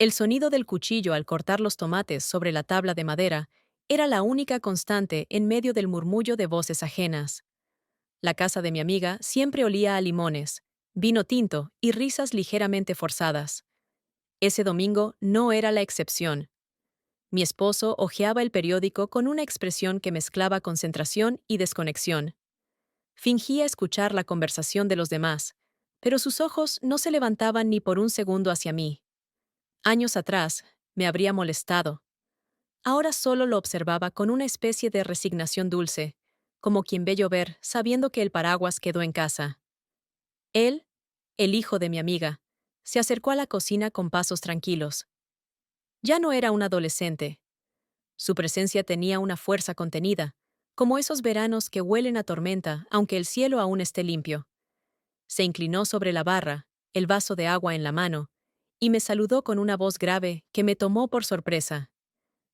El sonido del cuchillo al cortar los tomates sobre la tabla de madera era la única constante en medio del murmullo de voces ajenas. La casa de mi amiga siempre olía a limones, vino tinto y risas ligeramente forzadas. Ese domingo no era la excepción. Mi esposo hojeaba el periódico con una expresión que mezclaba concentración y desconexión. Fingía escuchar la conversación de los demás, pero sus ojos no se levantaban ni por un segundo hacia mí. Años atrás, me habría molestado. Ahora solo lo observaba con una especie de resignación dulce, como quien ve llover sabiendo que el paraguas quedó en casa. Él, el hijo de mi amiga, se acercó a la cocina con pasos tranquilos. Ya no era un adolescente. Su presencia tenía una fuerza contenida, como esos veranos que huelen a tormenta aunque el cielo aún esté limpio. Se inclinó sobre la barra, el vaso de agua en la mano, y me saludó con una voz grave que me tomó por sorpresa.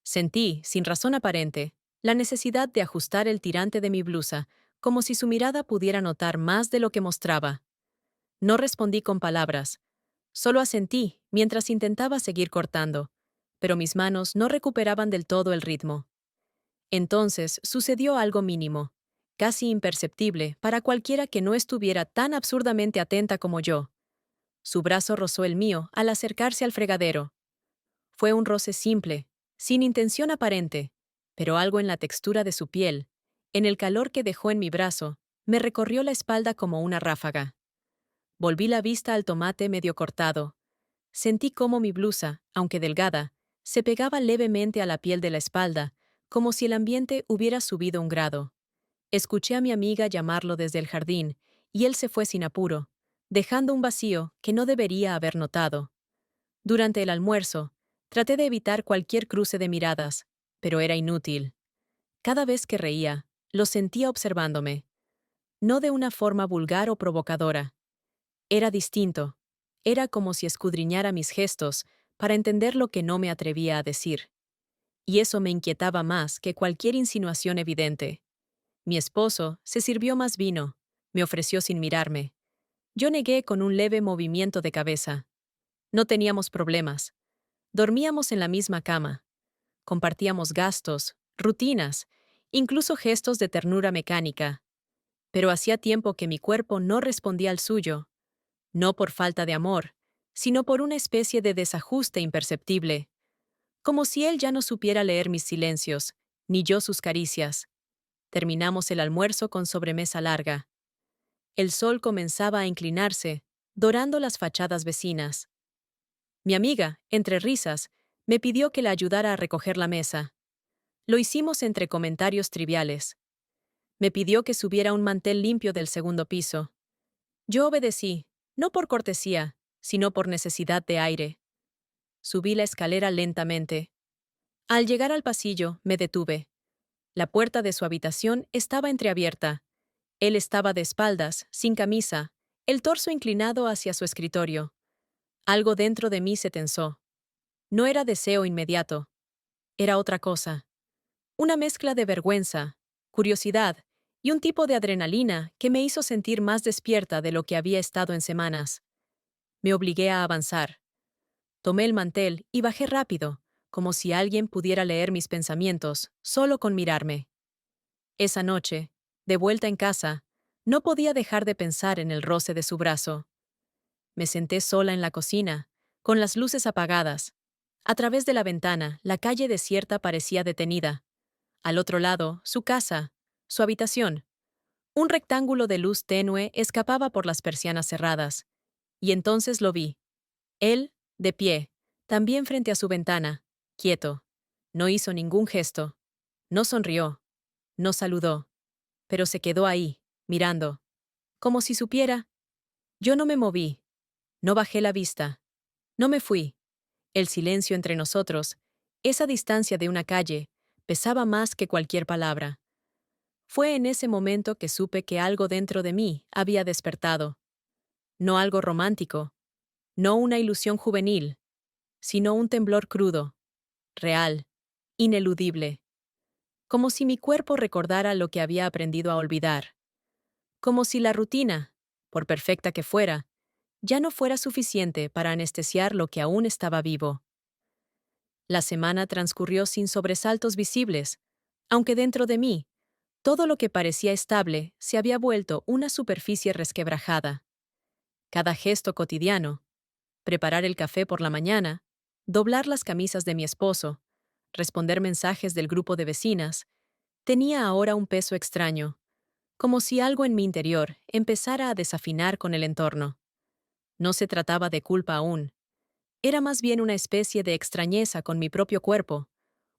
Sentí, sin razón aparente, la necesidad de ajustar el tirante de mi blusa, como si su mirada pudiera notar más de lo que mostraba. No respondí con palabras, solo asentí mientras intentaba seguir cortando, pero mis manos no recuperaban del todo el ritmo. Entonces sucedió algo mínimo, casi imperceptible para cualquiera que no estuviera tan absurdamente atenta como yo. Su brazo rozó el mío al acercarse al fregadero. Fue un roce simple, sin intención aparente, pero algo en la textura de su piel, en el calor que dejó en mi brazo, me recorrió la espalda como una ráfaga. Volví la vista al tomate medio cortado. Sentí cómo mi blusa, aunque delgada, se pegaba levemente a la piel de la espalda, como si el ambiente hubiera subido un grado. Escuché a mi amiga llamarlo desde el jardín, y él se fue sin apuro, dejando un vacío que no debería haber notado. Durante el almuerzo, traté de evitar cualquier cruce de miradas, pero era inútil. Cada vez que reía, lo sentía observándome. No de una forma vulgar o provocadora. Era distinto. Era como si escudriñara mis gestos para entender lo que no me atrevía a decir. Y eso me inquietaba más que cualquier insinuación evidente. Mi esposo se sirvió más vino, me ofreció sin mirarme. Yo negué con un leve movimiento de cabeza. No teníamos problemas. Dormíamos en la misma cama. Compartíamos gastos, rutinas, incluso gestos de ternura mecánica. Pero hacía tiempo que mi cuerpo no respondía al suyo, no por falta de amor, sino por una especie de desajuste imperceptible, como si él ya no supiera leer mis silencios, ni yo sus caricias. Terminamos el almuerzo con sobremesa larga. El sol comenzaba a inclinarse, dorando las fachadas vecinas. Mi amiga, entre risas, me pidió que la ayudara a recoger la mesa. Lo hicimos entre comentarios triviales. Me pidió que subiera un mantel limpio del segundo piso. Yo obedecí, no por cortesía, sino por necesidad de aire. Subí la escalera lentamente. Al llegar al pasillo, me detuve. La puerta de su habitación estaba entreabierta. Él estaba de espaldas, sin camisa, el torso inclinado hacia su escritorio. Algo dentro de mí se tensó. No era deseo inmediato. Era otra cosa. Una mezcla de vergüenza, curiosidad y un tipo de adrenalina que me hizo sentir más despierta de lo que había estado en semanas. Me obligué a avanzar. Tomé el mantel y bajé rápido, como si alguien pudiera leer mis pensamientos, solo con mirarme. Esa noche, de vuelta en casa, no podía dejar de pensar en el roce de su brazo. Me senté sola en la cocina, con las luces apagadas. A través de la ventana, la calle desierta parecía detenida. Al otro lado, su casa, su habitación. Un rectángulo de luz tenue escapaba por las persianas cerradas. Y entonces lo vi. Él, de pie, también frente a su ventana, quieto. No hizo ningún gesto. No sonrió. No saludó. Pero se quedó ahí, mirando. Como si supiera. Yo no me moví. No bajé la vista. No me fui. El silencio entre nosotros, esa distancia de una calle, pesaba más que cualquier palabra. Fue en ese momento que supe que algo dentro de mí había despertado. No algo romántico, no una ilusión juvenil, sino un temblor crudo, real, ineludible. Como si mi cuerpo recordara lo que había aprendido a olvidar. Como si la rutina, por perfecta que fuera, ya no fuera suficiente para anestesiar lo que aún estaba vivo. La semana transcurrió sin sobresaltos visibles, aunque dentro de mí, todo lo que parecía estable se había vuelto una superficie resquebrajada. Cada gesto cotidiano, preparar el café por la mañana, doblar las camisas de mi esposo, responder mensajes del grupo de vecinas, tenía ahora un peso extraño, como si algo en mi interior empezara a desafinar con el entorno. No se trataba de culpa aún. Era más bien una especie de extrañeza con mi propio cuerpo,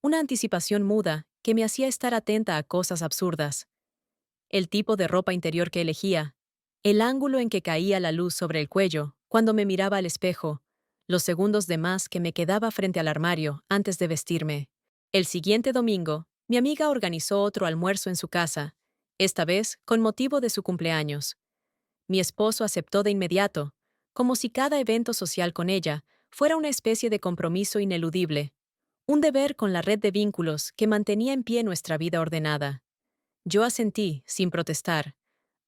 una anticipación muda que me hacía estar atenta a cosas absurdas. El tipo de ropa interior que elegía, el ángulo en que caía la luz sobre el cuello cuando me miraba al espejo, los segundos de más que me quedaba frente al armario antes de vestirme. El siguiente domingo, mi amiga organizó otro almuerzo en su casa, esta vez con motivo de su cumpleaños. Mi esposo aceptó de inmediato, como si cada evento social con ella fuera una especie de compromiso ineludible, un deber con la red de vínculos que mantenía en pie nuestra vida ordenada. Yo asentí, sin protestar.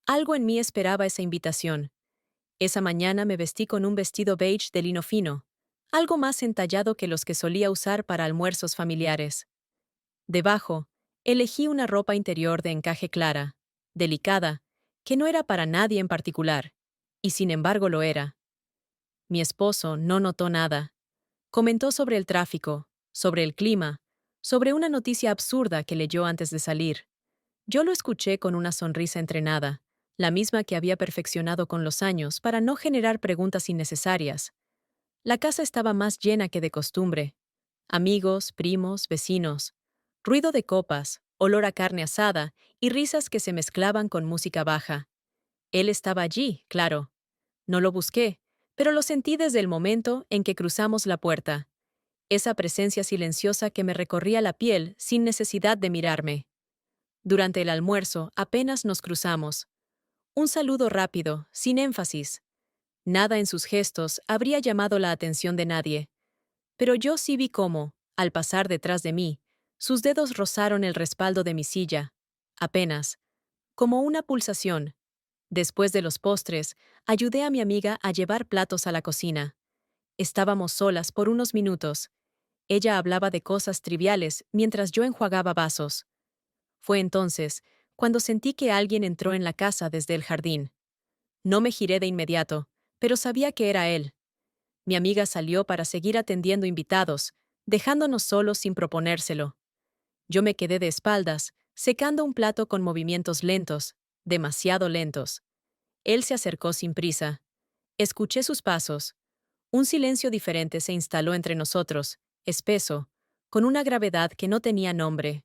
Algo en mí esperaba esa invitación. Esa mañana me vestí con un vestido beige de lino fino, algo más entallado que los que solía usar para almuerzos familiares. Debajo, elegí una ropa interior de encaje clara, delicada, que no era para nadie en particular, y sin embargo lo era. Mi esposo no notó nada. Comentó sobre el tráfico, sobre el clima, sobre una noticia absurda que leyó antes de salir. Yo lo escuché con una sonrisa entrenada, la misma que había perfeccionado con los años para no generar preguntas innecesarias. La casa estaba más llena que de costumbre. Amigos, primos, vecinos. Ruido de copas, olor a carne asada y risas que se mezclaban con música baja. Él estaba allí, claro. No lo busqué, pero lo sentí desde el momento en que cruzamos la puerta. Esa presencia silenciosa que me recorría la piel sin necesidad de mirarme. Durante el almuerzo apenas nos cruzamos. Un saludo rápido, sin énfasis. Nada en sus gestos habría llamado la atención de nadie. Pero yo sí vi cómo, al pasar detrás de mí, sus dedos rozaron el respaldo de mi silla. Apenas. Como una pulsación. Después de los postres, ayudé a mi amiga a llevar platos a la cocina. Estábamos solas por unos minutos. Ella hablaba de cosas triviales mientras yo enjuagaba vasos. Fue entonces cuando sentí que alguien entró en la casa desde el jardín. No me giré de inmediato, pero sabía que era él. Mi amiga salió para seguir atendiendo invitados, dejándonos solos sin proponérselo. Yo me quedé de espaldas, secando un plato con movimientos lentos, demasiado lentos. Él se acercó sin prisa. Escuché sus pasos. Un silencio diferente se instaló entre nosotros, espeso, con una gravedad que no tenía nombre.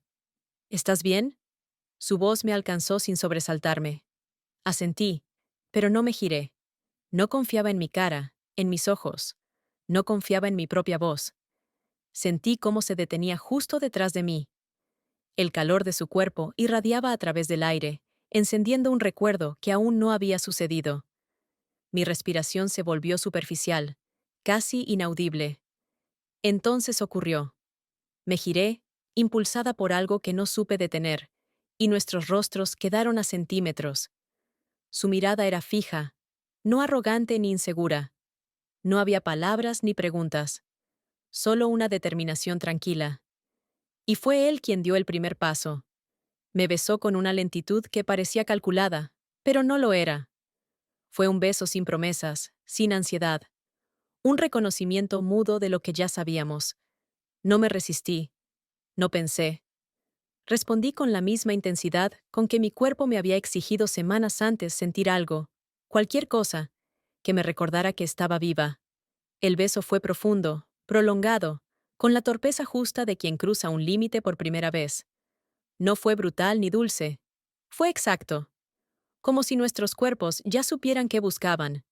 ¿Estás bien? Su voz me alcanzó sin sobresaltarme. Asentí, pero no me giré. No confiaba en mi cara, en mis ojos. No confiaba en mi propia voz. Sentí cómo se detenía justo detrás de mí. El calor de su cuerpo irradiaba a través del aire, encendiendo un recuerdo que aún no había sucedido. Mi respiración se volvió superficial, casi inaudible. Entonces ocurrió. Me giré, impulsada por algo que no supe detener, y nuestros rostros quedaron a centímetros. Su mirada era fija, no arrogante ni insegura. No había palabras ni preguntas, solo una determinación tranquila. Y fue él quien dio el primer paso. Me besó con una lentitud que parecía calculada, pero no lo era. Fue un beso sin promesas, sin ansiedad. Un reconocimiento mudo de lo que ya sabíamos. No me resistí, no pensé. Respondí con la misma intensidad con que mi cuerpo me había exigido semanas antes sentir algo, cualquier cosa, que me recordara que estaba viva. El beso fue profundo, prolongado, con la torpeza justa de quien cruza un límite por primera vez. No fue brutal ni dulce. Fue exacto, como si nuestros cuerpos ya supieran qué buscaban.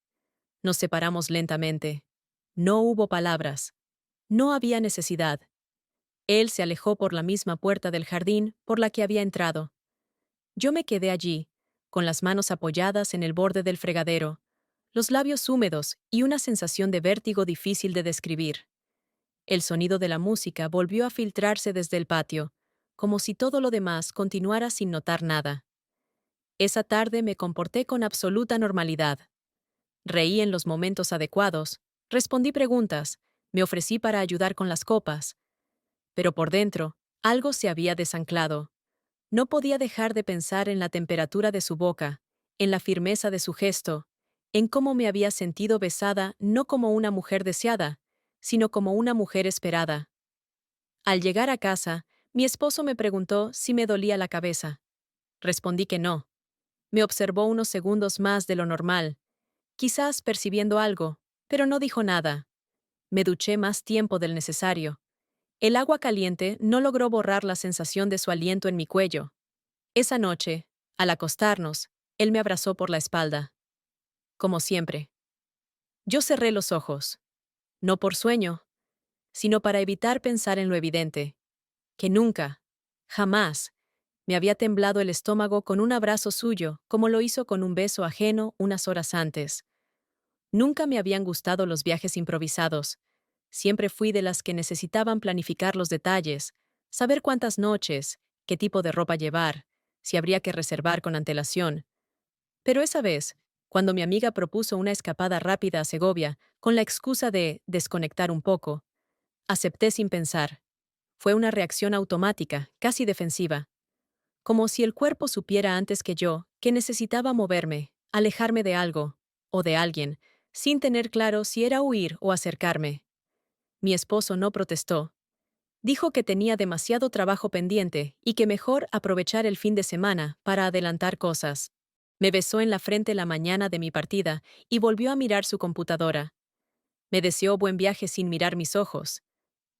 Nos separamos lentamente. No hubo palabras. No había necesidad. Él se alejó por la misma puerta del jardín por la que había entrado. Yo me quedé allí, con las manos apoyadas en el borde del fregadero, los labios húmedos y una sensación de vértigo difícil de describir. El sonido de la música volvió a filtrarse desde el patio, como si todo lo demás continuara sin notar nada. Esa tarde me comporté con absoluta normalidad. Reí en los momentos adecuados, respondí preguntas, me ofrecí para ayudar con las copas, pero por dentro, algo se había desanclado. No podía dejar de pensar en la temperatura de su boca, en la firmeza de su gesto, en cómo me había sentido besada no como una mujer deseada, sino como una mujer esperada. Al llegar a casa, mi esposo me preguntó si me dolía la cabeza. Respondí que no. Me observó unos segundos más de lo normal, quizás percibiendo algo, pero no dijo nada. Me duché más tiempo del necesario. El agua caliente no logró borrar la sensación de su aliento en mi cuello. Esa noche, al acostarnos, él me abrazó por la espalda. Como siempre. Yo cerré los ojos, no por sueño, sino para evitar pensar en lo evidente, que nunca, jamás, me había temblado el estómago con un abrazo suyo como lo hizo con un beso ajeno unas horas antes. Nunca me habían gustado los viajes improvisados. Siempre fui de las que necesitaban planificar los detalles, saber cuántas noches, qué tipo de ropa llevar, si habría que reservar con antelación. Pero esa vez, cuando mi amiga propuso una escapada rápida a Segovia, con la excusa de desconectar un poco, acepté sin pensar. Fue una reacción automática, casi defensiva. Como si el cuerpo supiera antes que yo que necesitaba moverme, alejarme de algo, o de alguien, sin tener claro si era huir o acercarme. Mi esposo no protestó. Dijo que tenía demasiado trabajo pendiente y que mejor aprovechar el fin de semana para adelantar cosas. Me besó en la frente la mañana de mi partida y volvió a mirar su computadora. Me deseó buen viaje sin mirar mis ojos.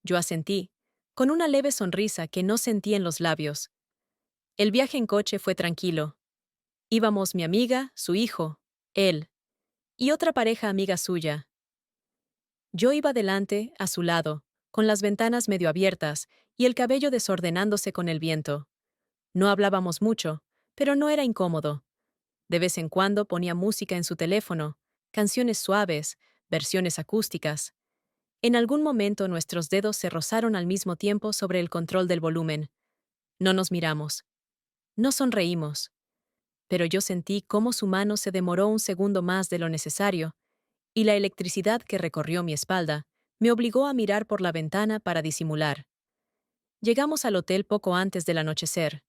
Yo asentí, con una leve sonrisa que no sentí en los labios. El viaje en coche fue tranquilo. Íbamos mi amiga, su hijo, él, y otra pareja amiga suya. Yo iba delante, a su lado, con las ventanas medio abiertas y el cabello desordenándose con el viento. No hablábamos mucho, pero no era incómodo. De vez en cuando ponía música en su teléfono, canciones suaves, versiones acústicas. En algún momento nuestros dedos se rozaron al mismo tiempo sobre el control del volumen. No nos miramos. No sonreímos. Pero yo sentí cómo su mano se demoró un segundo más de lo necesario, y la electricidad que recorrió mi espalda me obligó a mirar por la ventana para disimular. Llegamos al hotel poco antes del anochecer.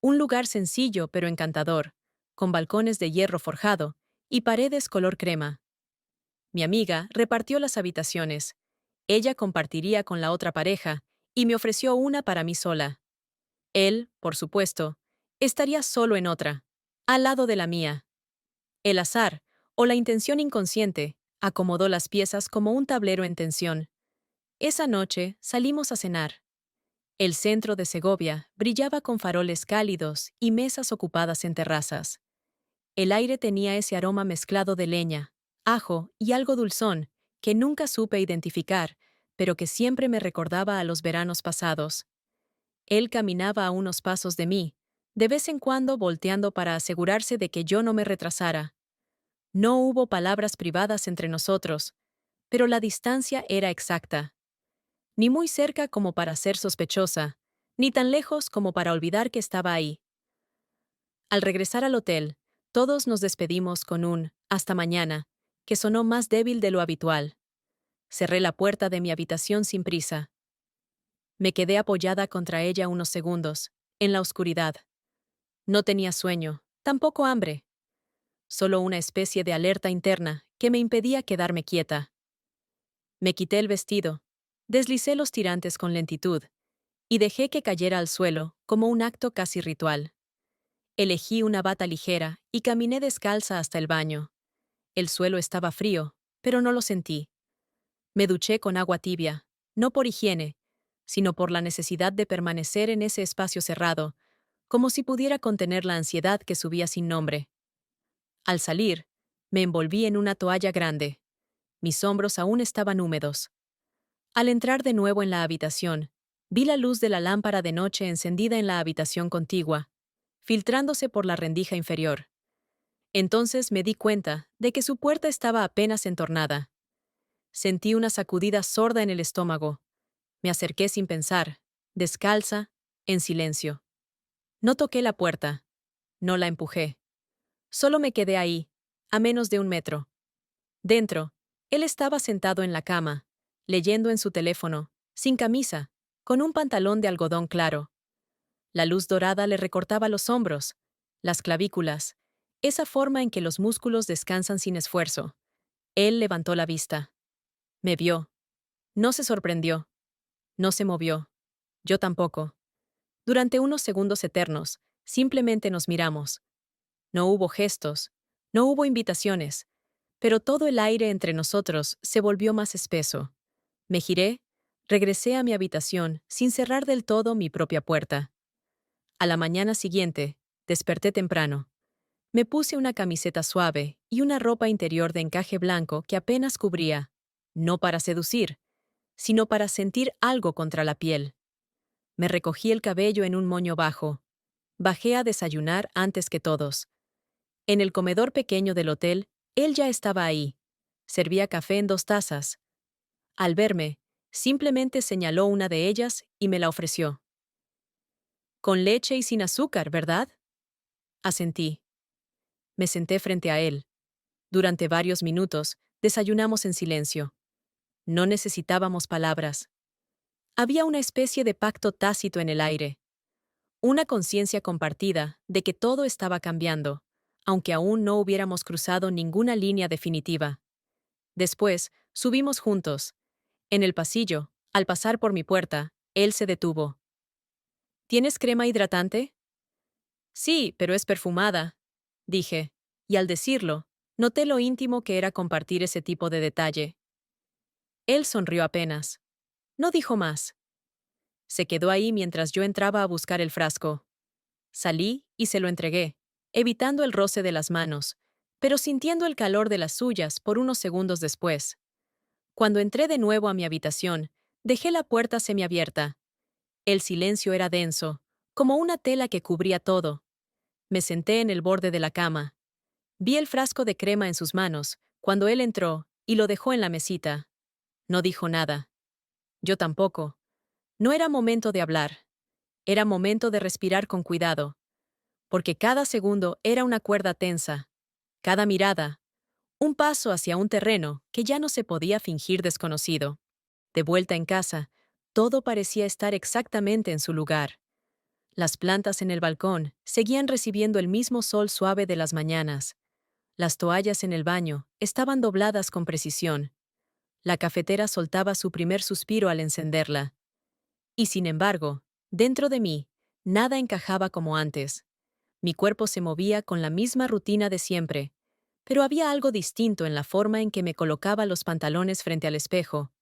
Un lugar sencillo pero encantador, con balcones de hierro forjado y paredes color crema. Mi amiga repartió las habitaciones. Ella compartiría con la otra pareja y me ofreció una para mí sola. Él, por supuesto, estaría solo en otra, al lado de la mía. El azar, o la intención inconsciente, acomodó las piezas como un tablero en tensión. Esa noche salimos a cenar. El centro de Segovia brillaba con faroles cálidos y mesas ocupadas en terrazas. El aire tenía ese aroma mezclado de leña, ajo y algo dulzón que nunca supe identificar, pero que siempre me recordaba a los veranos pasados. Él caminaba a unos pasos de mí, de vez en cuando volteando para asegurarse de que yo no me retrasara. No hubo palabras privadas entre nosotros, pero la distancia era exacta. Ni muy cerca como para ser sospechosa, ni tan lejos como para olvidar que estaba ahí. Al regresar al hotel, todos nos despedimos con un «hasta mañana», que sonó más débil de lo habitual. Cerré la puerta de mi habitación sin prisa. Me quedé apoyada contra ella unos segundos, en la oscuridad. No tenía sueño, tampoco hambre. Solo una especie de alerta interna que me impedía quedarme quieta. Me quité el vestido, deslicé los tirantes con lentitud y dejé que cayera al suelo como un acto casi ritual. Elegí una bata ligera y caminé descalza hasta el baño. El suelo estaba frío, pero no lo sentí. Me duché con agua tibia, no por higiene, sino por la necesidad de permanecer en ese espacio cerrado, como si pudiera contener la ansiedad que subía sin nombre. Al salir, me envolví en una toalla grande. Mis hombros aún estaban húmedos. Al entrar de nuevo en la habitación, vi la luz de la lámpara de noche encendida en la habitación contigua, filtrándose por la rendija inferior. Entonces me di cuenta de que su puerta estaba apenas entornada. Sentí una sacudida sorda en el estómago. Me acerqué sin pensar, descalza, en silencio. No toqué la puerta, no la empujé. Solo me quedé ahí, a menos de 1 metro. Dentro, él estaba sentado en la cama, leyendo en su teléfono, sin camisa, con un pantalón de algodón claro. La luz dorada le recortaba los hombros, las clavículas, esa forma en que los músculos descansan sin esfuerzo. Él levantó la vista. Me vio. No se sorprendió. No se movió. Yo tampoco. Durante unos segundos eternos, simplemente nos miramos. No hubo gestos, no hubo invitaciones, pero todo el aire entre nosotros se volvió más espeso. Me giré, regresé a mi habitación sin cerrar del todo mi propia puerta. A la mañana siguiente, desperté temprano. Me puse una camiseta suave y una ropa interior de encaje blanco que apenas cubría, no para seducir, sino para sentir algo contra la piel. Me recogí el cabello en un moño bajo. Bajé a desayunar antes que todos. En el comedor pequeño del hotel, él ya estaba ahí. Servía café en 2 tazas. Al verme, simplemente señaló una de ellas y me la ofreció. Con leche y sin azúcar, ¿verdad? Asentí. Me senté frente a él. Durante varios minutos, desayunamos en silencio. No necesitábamos palabras. Había una especie de pacto tácito en el aire. Una conciencia compartida de que todo estaba cambiando, aunque aún no hubiéramos cruzado ninguna línea definitiva. Después, subimos juntos. En el pasillo, al pasar por mi puerta, él se detuvo. ¿Tienes crema hidratante? Sí, pero es perfumada, dije, y al decirlo, noté lo íntimo que era compartir ese tipo de detalle. Él sonrió apenas. No dijo más. Se quedó ahí mientras yo entraba a buscar el frasco. Salí y se lo entregué, evitando el roce de las manos, pero sintiendo el calor de las suyas por unos segundos después. Cuando entré de nuevo a mi habitación, dejé la puerta semiabierta. El silencio era denso, como una tela que cubría todo. Me senté en el borde de la cama. Vi el frasco de crema en sus manos, cuando él entró, y lo dejó en la mesita. No dijo nada. Yo tampoco. No era momento de hablar. Era momento de respirar con cuidado. Porque cada segundo era una cuerda tensa. Cada mirada, un paso hacia un terreno que ya no se podía fingir desconocido. De vuelta en casa, todo parecía estar exactamente en su lugar. Las plantas en el balcón seguían recibiendo el mismo sol suave de las mañanas. Las toallas en el baño estaban dobladas con precisión. La cafetera soltaba su primer suspiro al encenderla. Y sin embargo, dentro de mí, nada encajaba como antes. Mi cuerpo se movía con la misma rutina de siempre, pero había algo distinto en la forma en que me colocaba los pantalones frente al espejo,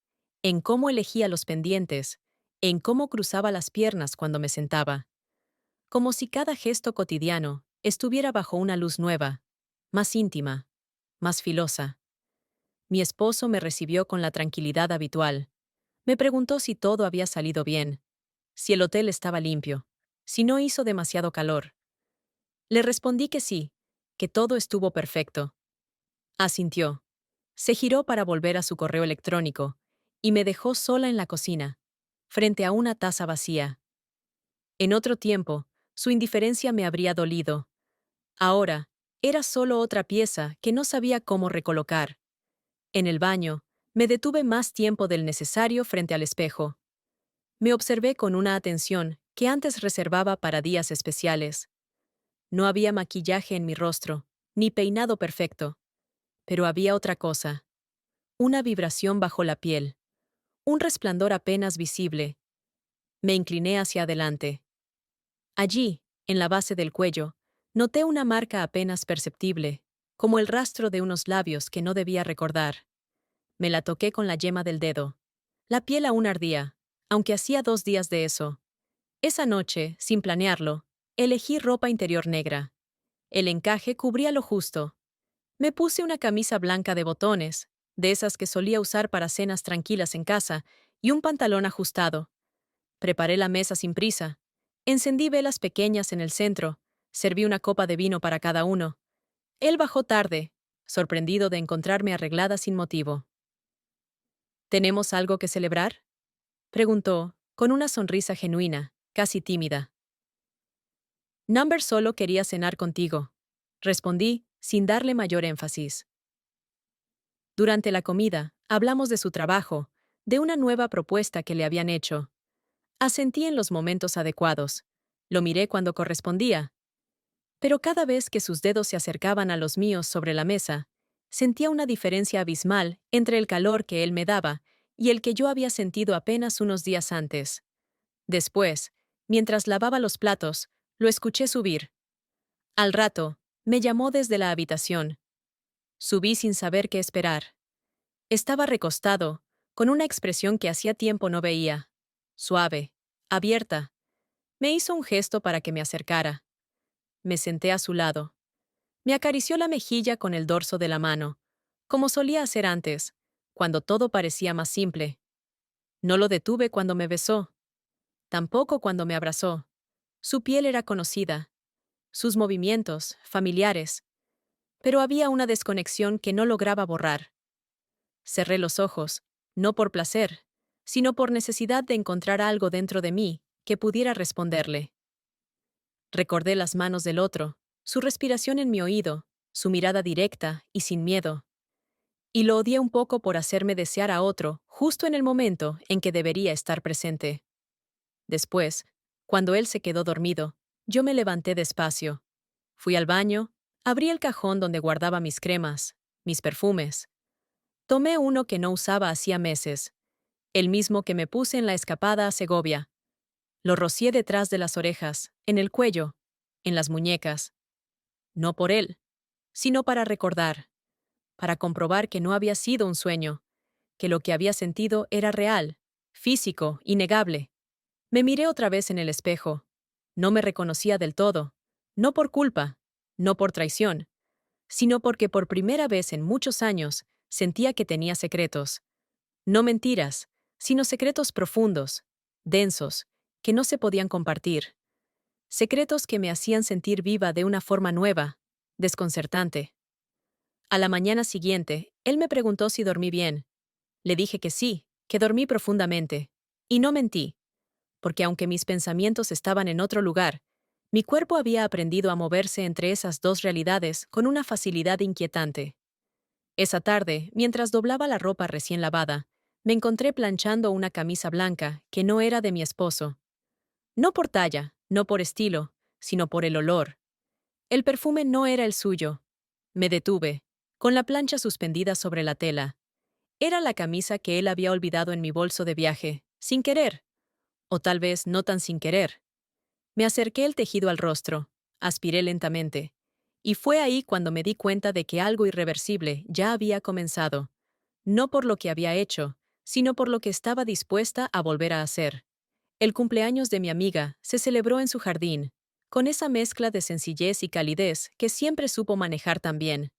en cómo elegía los pendientes, en cómo cruzaba las piernas cuando me sentaba. Como si cada gesto cotidiano estuviera bajo una luz nueva, más íntima, más filosa. Mi esposo me recibió con la tranquilidad habitual. Me preguntó si todo había salido bien, si el hotel estaba limpio, si no hizo demasiado calor. Le respondí que sí, que todo estuvo perfecto. Asintió. Se giró para volver a su correo electrónico y me dejó sola en la cocina, frente a una taza vacía. En otro tiempo, su indiferencia me habría dolido. Ahora, era solo otra pieza que no sabía cómo recolocar. En el baño, me detuve más tiempo del necesario frente al espejo. Me observé con una atención que antes reservaba para días especiales. No había maquillaje en mi rostro, ni peinado perfecto. Pero había otra cosa. Una vibración bajo la piel. Un resplandor apenas visible. Me incliné hacia adelante. Allí, en la base del cuello, noté una marca apenas perceptible, como el rastro de unos labios que no debía recordar. Me la toqué con la yema del dedo. La piel aún ardía, aunque hacía 2 días de eso. Esa noche, sin planearlo, elegí ropa interior negra. El encaje cubría lo justo. Me puse una camisa blanca de botones, de esas que solía usar para cenas tranquilas en casa, y un pantalón ajustado. Preparé la mesa sin prisa. Encendí velas pequeñas en el centro, serví una copa de vino para cada uno. Él bajó tarde, sorprendido de encontrarme arreglada sin motivo. ¿Tenemos algo que celebrar?, preguntó, con una sonrisa genuina, casi tímida. Number solo quería cenar contigo, respondí, sin darle mayor énfasis. Durante la comida, hablamos de su trabajo, de una nueva propuesta que le habían hecho. Asentí en los momentos adecuados. Lo miré cuando correspondía. Pero cada vez que sus dedos se acercaban a los míos sobre la mesa, sentía una diferencia abismal entre el calor que él me daba y el que yo había sentido apenas unos días antes. Después, mientras lavaba los platos, lo escuché subir. Al rato, me llamó desde la habitación. Subí sin saber qué esperar. Estaba recostado, con una expresión que hacía tiempo no veía. Suave, abierta. Me hizo un gesto para que me acercara. Me senté a su lado. Me acarició la mejilla con el dorso de la mano, como solía hacer antes, cuando todo parecía más simple. No lo detuve cuando me besó, tampoco cuando me abrazó. Su piel era conocida, sus movimientos, familiares, pero había una desconexión que no lograba borrar. Cerré los ojos, no por placer, sino por necesidad de encontrar algo dentro de mí que pudiera responderle. Recordé las manos del otro, su respiración en mi oído, su mirada directa y sin miedo. Y lo odié un poco por hacerme desear a otro justo en el momento en que debería estar presente. Después, cuando él se quedó dormido, yo me levanté despacio. Fui al baño, abrí el cajón donde guardaba mis cremas, mis perfumes. Tomé uno que no usaba hacía meses, el mismo que me puse en la escapada a Segovia. Lo rocié detrás de las orejas, en el cuello, en las muñecas. No por él, sino para recordar, para comprobar que no había sido un sueño, que lo que había sentido era real, físico, innegable. Me miré otra vez en el espejo. No me reconocía del todo, no por culpa, no por traición, sino porque por primera vez en muchos años sentía que tenía secretos. No mentiras, sino secretos profundos, densos, que no se podían compartir. Secretos que me hacían sentir viva de una forma nueva, desconcertante. A la mañana siguiente, él me preguntó si dormí bien. Le dije que sí, que dormí profundamente. Y no mentí, porque aunque mis pensamientos estaban en otro lugar, mi cuerpo había aprendido a moverse entre esas dos realidades con una facilidad inquietante. Esa tarde, mientras doblaba la ropa recién lavada, me encontré planchando una camisa blanca que no era de mi esposo. No por talla, no por estilo, sino por el olor. El perfume no era el suyo. Me detuve, con la plancha suspendida sobre la tela. Era la camisa que él había olvidado en mi bolso de viaje, sin querer, o tal vez no tan sin querer. Me acerqué el tejido al rostro, aspiré lentamente, y fue ahí cuando me di cuenta de que algo irreversible ya había comenzado, no por lo que había hecho, sino por lo que estaba dispuesta a volver a hacer. El cumpleaños de mi amiga se celebró en su jardín, con esa mezcla de sencillez y calidez que siempre supo manejar tan bien.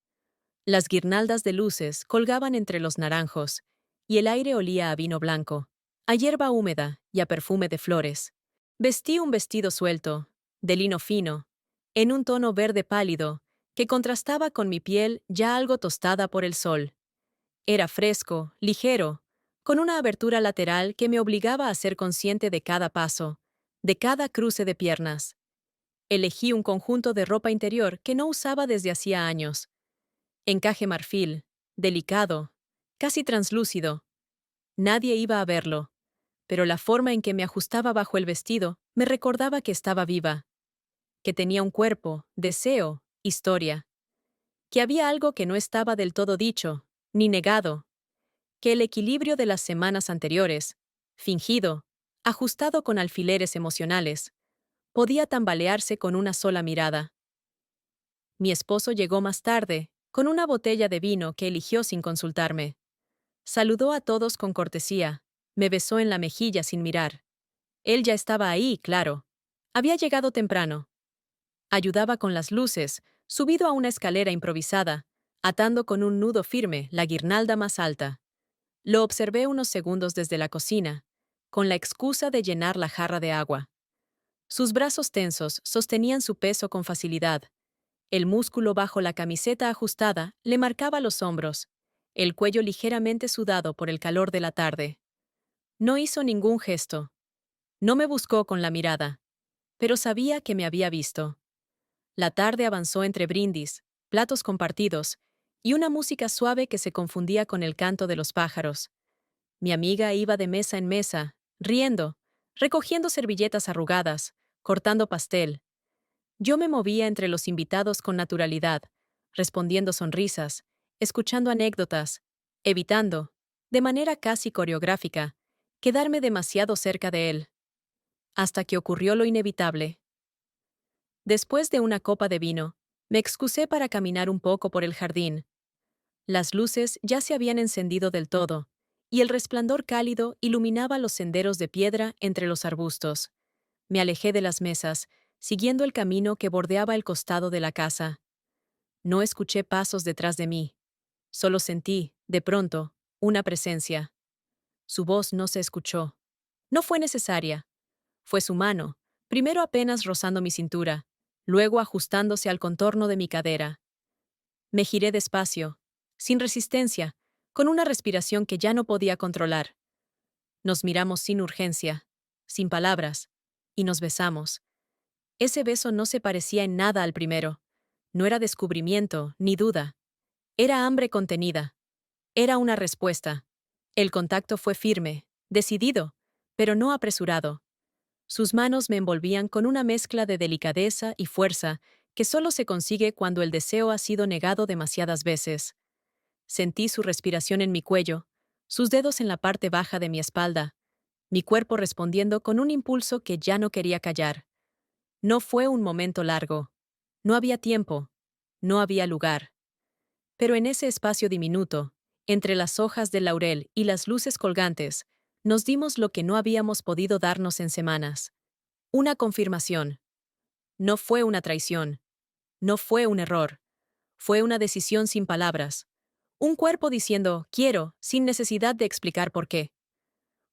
Las guirnaldas de luces colgaban entre los naranjos, y el aire olía a vino blanco, a hierba húmeda y a perfume de flores. Vestí un vestido suelto, de lino fino, en un tono verde pálido, que contrastaba con mi piel ya algo tostada por el sol. Era fresco, ligero, con una abertura lateral que me obligaba a ser consciente de cada paso, de cada cruce de piernas. Elegí un conjunto de ropa interior que no usaba desde hacía años. Encaje marfil, delicado, casi translúcido. Nadie iba a verlo, pero la forma en que me ajustaba bajo el vestido me recordaba que estaba viva, que tenía un cuerpo, deseo, historia, que había algo que no estaba del todo dicho, ni negado, que el equilibrio de las semanas anteriores, fingido, ajustado con alfileres emocionales, podía tambalearse con una sola mirada. Mi esposo llegó más tarde, con una botella de vino que eligió sin consultarme. Saludó a todos con cortesía, me besó en la mejilla sin mirar. Él ya estaba ahí, claro. Había llegado temprano. Ayudaba con las luces, subido a una escalera improvisada, atando con un nudo firme la guirnalda más alta. Lo observé unos segundos desde la cocina, con la excusa de llenar la jarra de agua. Sus brazos tensos sostenían su peso con facilidad. El músculo bajo la camiseta ajustada le marcaba los hombros, el cuello ligeramente sudado por el calor de la tarde. No hizo ningún gesto. No me buscó con la mirada, pero sabía que me había visto. La tarde avanzó entre brindis, platos compartidos, y una música suave que se confundía con el canto de los pájaros. Mi amiga iba de mesa en mesa, riendo, recogiendo servilletas arrugadas, cortando pastel. Yo me movía entre los invitados con naturalidad, respondiendo sonrisas, escuchando anécdotas, evitando, de manera casi coreográfica, quedarme demasiado cerca de él. Hasta que ocurrió lo inevitable. Después de una copa de vino, me excusé para caminar un poco por el jardín. Las luces ya se habían encendido del todo, y el resplandor cálido iluminaba los senderos de piedra entre los arbustos. Me alejé de las mesas, siguiendo el camino que bordeaba el costado de la casa. No escuché pasos detrás de mí. Solo sentí, de pronto, una presencia. Su voz no se escuchó. No fue necesaria. Fue su mano, primero apenas rozando mi cintura, luego ajustándose al contorno de mi cadera. Me giré despacio, sin resistencia, con una respiración que ya no podía controlar. Nos miramos sin urgencia, sin palabras, y nos besamos. Ese beso no se parecía en nada al primero. No era descubrimiento, ni duda. Era hambre contenida. Era una respuesta. El contacto fue firme, decidido, pero no apresurado. Sus manos me envolvían con una mezcla de delicadeza y fuerza que solo se consigue cuando el deseo ha sido negado demasiadas veces. Sentí su respiración en mi cuello, sus dedos en la parte baja de mi espalda, mi cuerpo respondiendo con un impulso que ya no quería callar. No fue un momento largo. No había tiempo. No había lugar. Pero en ese espacio diminuto, entre las hojas del laurel y las luces colgantes, nos dimos lo que no habíamos podido darnos en semanas. Una confirmación. No fue una traición. No fue un error. Fue una decisión sin palabras. Un cuerpo diciendo quiero, sin necesidad de explicar por qué.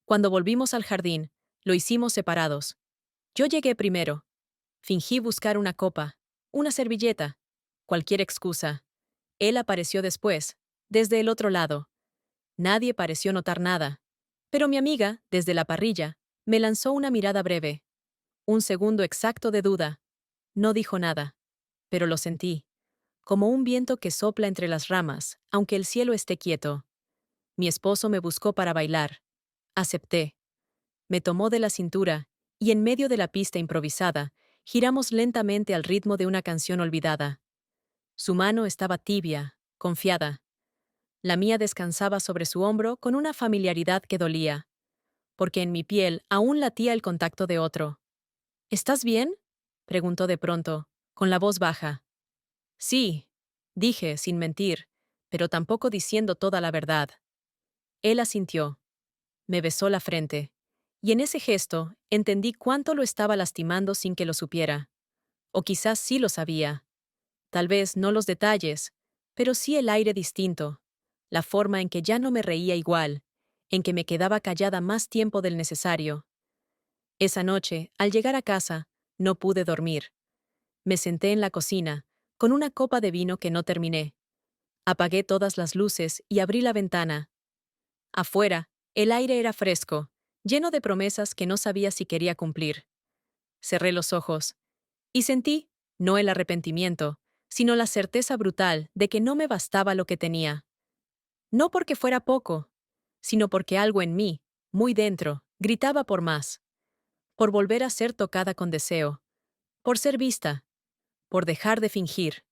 Cuando volvimos al jardín, lo hicimos separados. Yo llegué primero. Fingí buscar una copa, una servilleta, cualquier excusa. Él apareció después, desde el otro lado. Nadie pareció notar nada. Pero mi amiga, desde la parrilla, me lanzó una mirada breve. Un segundo exacto de duda. No dijo nada. Pero lo sentí. Como un viento que sopla entre las ramas, aunque el cielo esté quieto. Mi esposo me buscó para bailar. Acepté. Me tomó de la cintura, y en medio de la pista improvisada, giramos lentamente al ritmo de una canción olvidada. Su mano estaba tibia, confiada. La mía descansaba sobre su hombro con una familiaridad que dolía, porque en mi piel aún latía el contacto de otro. ¿Estás bien?, preguntó de pronto, con la voz baja. Sí, dije, sin mentir, pero tampoco diciendo toda la verdad. Él asintió. Me besó la frente. Y en ese gesto entendí cuánto lo estaba lastimando sin que lo supiera. O quizás sí lo sabía. Tal vez no los detalles, pero sí el aire distinto, la forma en que ya no me reía igual, en que me quedaba callada más tiempo del necesario. Esa noche, al llegar a casa, no pude dormir. Me senté en la cocina, con una copa de vino que no terminé. Apagué todas las luces y abrí la ventana. Afuera, el aire era fresco, lleno de promesas que no sabía si quería cumplir. Cerré los ojos y sentí, no el arrepentimiento, sino la certeza brutal de que no me bastaba lo que tenía. No porque fuera poco, sino porque algo en mí, muy dentro, gritaba por más, por volver a ser tocada con deseo, por ser vista, por dejar de fingir.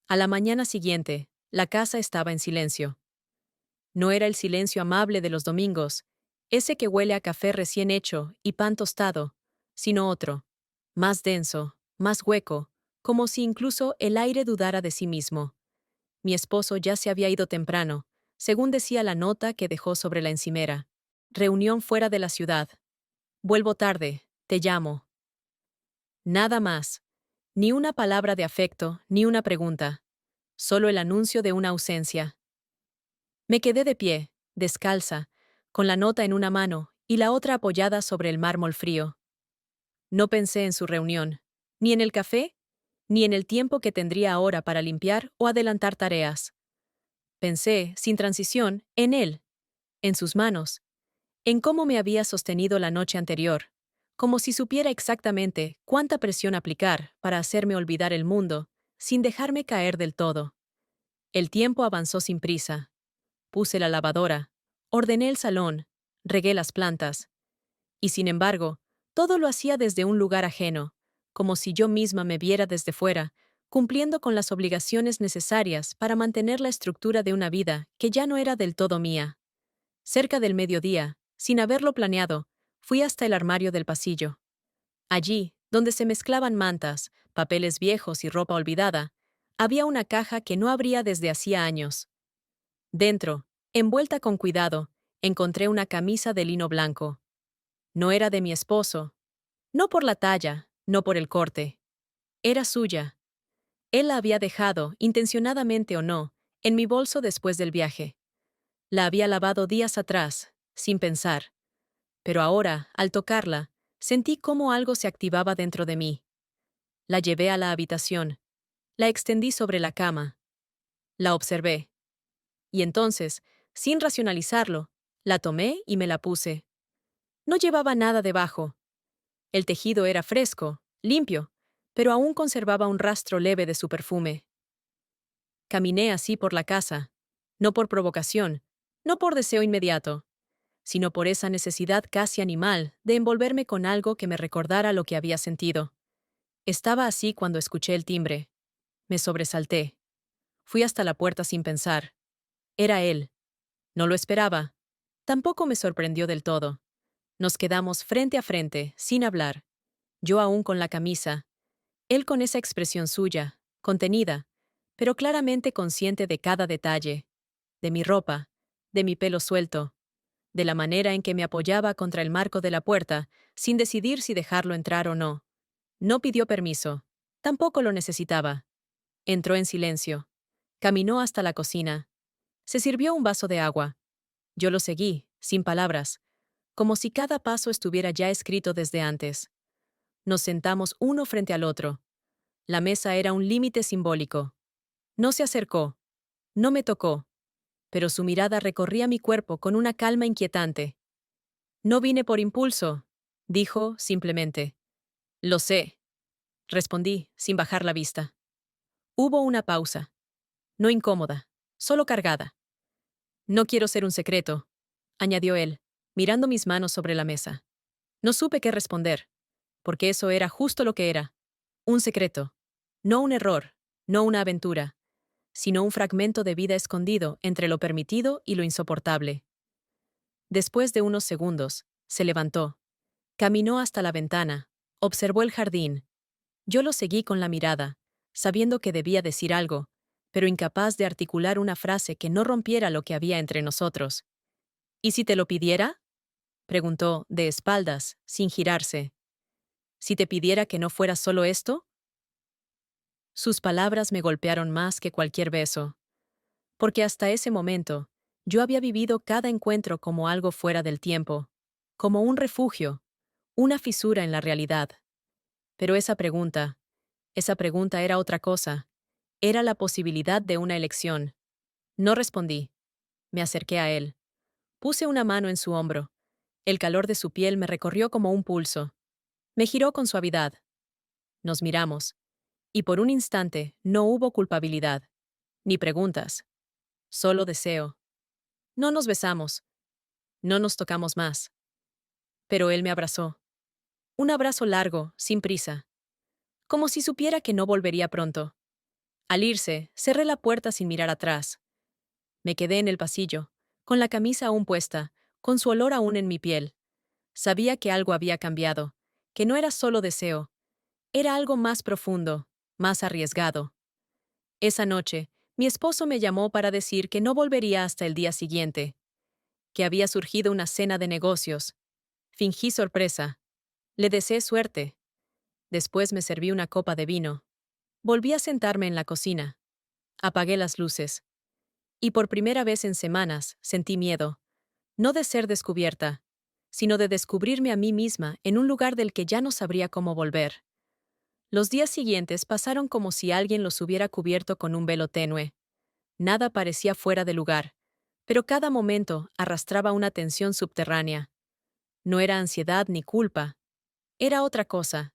A la mañana siguiente, la casa estaba en silencio. No era el silencio amable de los domingos, ese que huele a café recién hecho y pan tostado, sino otro, más denso, más hueco, como si incluso el aire dudara de sí mismo. Mi esposo ya se había ido temprano, según decía la nota que dejó sobre la encimera. Reunión fuera de la ciudad. Vuelvo tarde, te llamo. Nada más. Ni una palabra de afecto, ni una pregunta. Solo el anuncio de una ausencia. Me quedé de pie, descalza, con la nota en una mano y la otra apoyada sobre el mármol frío. No pensé en su reunión, ni en el café, ni en el tiempo que tendría ahora para limpiar o adelantar tareas. Pensé, sin transición, en él, en sus manos, en cómo me había sostenido la noche anterior, como si supiera exactamente cuánta presión aplicar para hacerme olvidar el mundo, sin dejarme caer del todo. El tiempo avanzó sin prisa. Puse la lavadora, ordené el salón, regué las plantas. Y sin embargo, Todo lo hacía desde un lugar ajeno, como si yo misma me viera desde fuera, cumpliendo con las obligaciones necesarias para mantener la estructura de una vida que ya no era del todo mía. Cerca del mediodía, sin haberlo planeado, fui hasta el armario del pasillo. Allí, donde se mezclaban mantas, papeles viejos y ropa olvidada, había una caja que no abría desde hacía años. Dentro, envuelta con cuidado, encontré una camisa de lino blanco. No era de mi esposo, no por la talla, no por el corte. Era suya. Él la había dejado, intencionadamente o no, en mi bolso después del viaje. La había lavado días atrás, sin pensar. Pero ahora, al tocarla, sentí cómo algo se activaba dentro de mí. La llevé a la habitación. La extendí sobre la cama. La observé. Y entonces, sin racionalizarlo, la tomé y me la puse. No llevaba nada debajo. El tejido era fresco, limpio, pero aún conservaba un rastro leve de su perfume. Caminé así por la casa, no por provocación, no por deseo inmediato, sino por esa necesidad casi animal de envolverme con algo que me recordara lo que había sentido. Estaba así cuando escuché el timbre. Me sobresalté. Fui hasta la puerta sin pensar. Era él. No lo esperaba. Tampoco me sorprendió del todo. Nos quedamos frente a frente, sin hablar. Yo aún con la camisa. Él con esa expresión suya, contenida, pero claramente consciente de cada detalle. De mi ropa, de mi pelo suelto, de la manera en que me apoyaba contra el marco de la puerta, sin decidir si dejarlo entrar o no. No pidió permiso. Tampoco lo necesitaba. Entró en silencio. Caminó hasta la cocina. Se sirvió un vaso de agua. Yo lo seguí, sin palabras, como si cada paso estuviera ya escrito desde antes. Nos sentamos uno frente al otro. La mesa era un límite simbólico. No se acercó. No me tocó. Pero su mirada recorría mi cuerpo con una calma inquietante. No vine por impulso, dijo simplemente. Lo sé, respondí, sin bajar la vista. Hubo una pausa. No incómoda, solo cargada. No quiero ser un secreto, añadió él, mirando mis manos sobre la mesa. No supe qué responder, porque eso era justo lo que era. Un secreto. No un error, no una aventura, sino un fragmento de vida escondido entre lo permitido y lo insoportable. Después de unos segundos, se levantó. Caminó hasta la ventana, observó el jardín. Yo lo seguí con la mirada, sabiendo que debía decir algo, pero incapaz de articular una frase que no rompiera lo que había entre nosotros. ¿Y si te lo pidiera? Preguntó, de espaldas, sin girarse. ¿Si te pidiera que no fuera solo esto? Sus palabras me golpearon más que cualquier beso, porque hasta ese momento, yo había vivido cada encuentro como algo fuera del tiempo, como un refugio, una fisura en la realidad. Pero esa pregunta era otra cosa, era la posibilidad de una elección. No respondí. Me acerqué a él. Puse una mano en su hombro. El calor de su piel me recorrió como un pulso. Me giró con suavidad. Nos miramos. Y por un instante no hubo culpabilidad, ni preguntas. Solo deseo. No nos besamos. No nos tocamos más. Pero él me abrazó. Un abrazo largo, sin prisa. Como si supiera que no volvería pronto. Al irse, cerré la puerta sin mirar atrás. Me quedé en el pasillo, con la camisa aún puesta, con su olor aún en mi piel. Sabía que algo había cambiado, que no era solo deseo, era algo más profundo, más arriesgado. Esa noche, mi esposo me llamó para decir que no volvería hasta el día siguiente, que había surgido una cena de negocios. Fingí sorpresa. Le deseé suerte. Después me serví una copa de vino. Volví a sentarme en la cocina. Apagué las luces. Y por primera vez en semanas sentí miedo, no de ser descubierta, sino de descubrirme a mí misma en un lugar del que ya no sabría cómo volver. Los días siguientes pasaron como si alguien los hubiera cubierto con un velo tenue. Nada parecía fuera de lugar, pero cada momento arrastraba una tensión subterránea. No era ansiedad ni culpa. Era otra cosa.